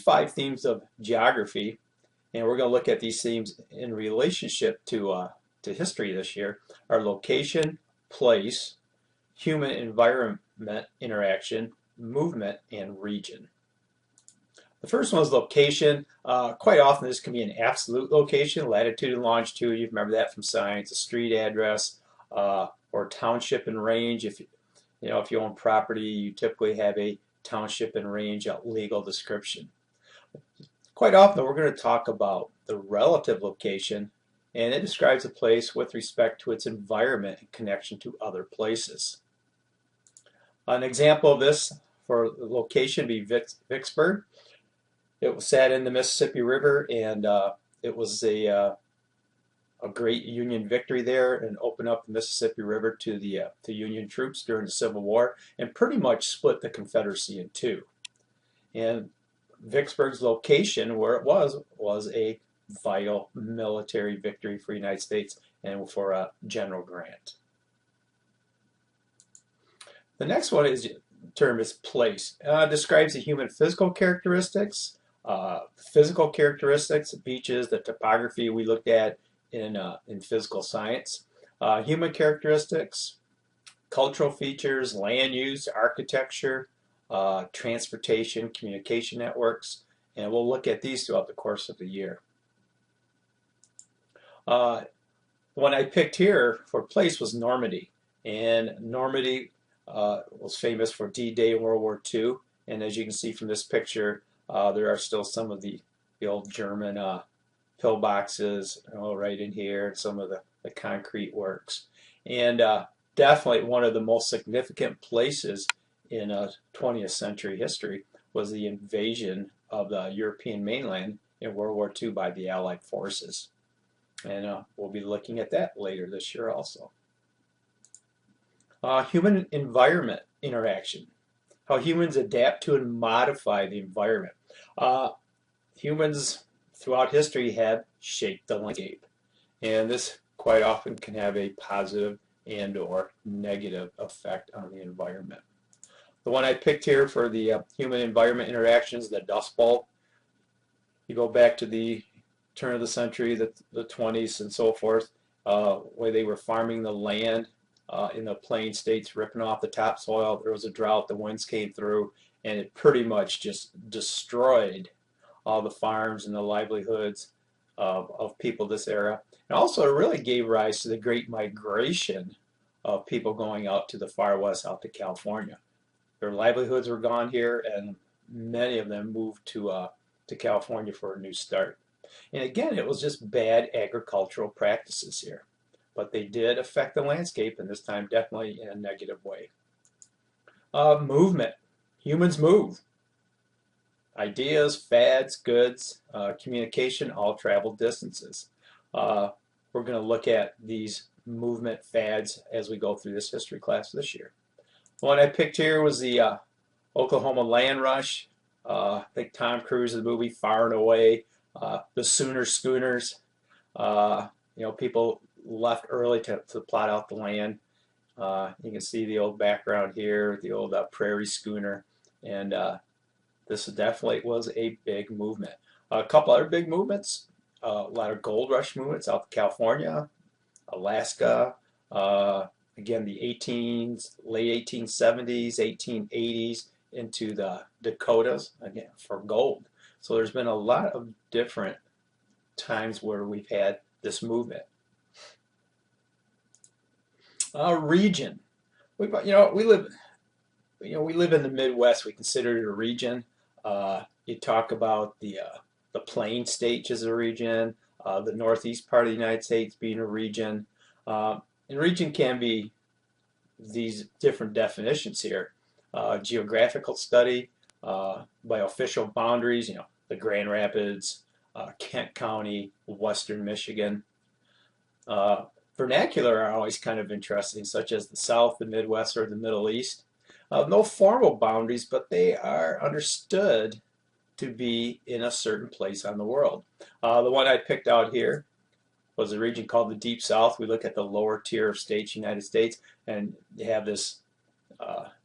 5 themes of geography, and we're going to look at these themes in relationship to history this year, are location, place, human environment interaction, movement, and region. The first one is location. Quite often this can be an absolute location, latitude and longitude. You remember that from science, a street address, or township and range. If you own property, you typically have a township and range legal description. Quite often we're going to talk about the relative location, and it describes a place with respect to its environment in connection to other places. An example of this for location would be Vicksburg. It was sat in the Mississippi River, and it was a great Union victory there, and opened up the Mississippi River to the Union troops during the Civil War, and pretty much split the Confederacy in two. And Vicksburg's location, where it was a vital military victory for the United States and for General Grant. The next one term is place. Describes the human physical characteristics, beaches, the topography we looked at in physical science, human characteristics, cultural features, land use, architecture, transportation, communication networks, and we'll look at these throughout the course of the year. One I picked here for place was Normandy, and Normandy was famous for D-Day in World War II, and as you can see from this picture, there are still some of the old German pillboxes right in here, and some of the concrete works. And definitely one of the most significant places in 20th century history was the invasion of the European mainland in World War II by the Allied forces. And we'll be looking at that later this year also. Human environment interaction. How humans adapt to and modify the environment. Humans throughout history have shaped the landscape, and this quite often can have a positive and or negative effect on the environment. The one I picked here for the human environment interactions, the Dust Bowl. You go back to the turn of the century, the 20s and so forth, where they were farming the land in the plain states, ripping off the topsoil. There was a drought, the winds came through, and it pretty much just destroyed all the farms and the livelihoods of people this era. And also it really gave rise to the great migration of people going out to the far west, out to California. Their livelihoods were gone here, and many of them moved to California for a new start. And again, it was just bad agricultural practices here, but they did affect the landscape, and this time definitely in a negative way. Movement. Humans move. Ideas, fads, goods, communication, all travel distances. We're going to look at these movement fads as we go through this history class this year. The one I picked here was the Oklahoma land rush. I think Tom Cruise's movie Far and Away, the Sooner Schooners. People left early to plot out the land. You can see the old background here, the old prairie schooner, and this definitely was a big movement. A couple other big movements, a lot of gold rush movements out to California, Alaska, again the late 1870s, 1880s into the Dakotas, again for gold. So there's been a lot of different times where we've had this movement. Region. We live in the Midwest. We consider it a region. You talk about the Plain States as a region, the Northeast part of the United States being a region. And region can be these different definitions here. Geographical study by official boundaries, the Grand Rapids, Kent County, Western Michigan. Vernacular are always kind of interesting, such as the South, the Midwest, or the Middle East. No formal boundaries, but they are understood to be in a certain place on the world. The one I picked out here was a region called the Deep South. We look at the lower tier of states, United States, and you have this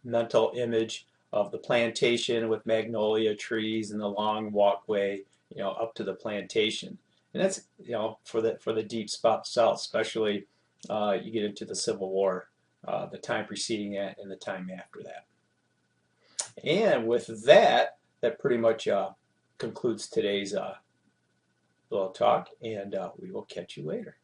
mental image of the plantation with magnolia trees and the long walkway, up to the plantation. And that's, for the deep south, especially you get into the Civil War, the time preceding that and the time after that. And with that, that pretty much concludes today's little talk, and we will catch you later.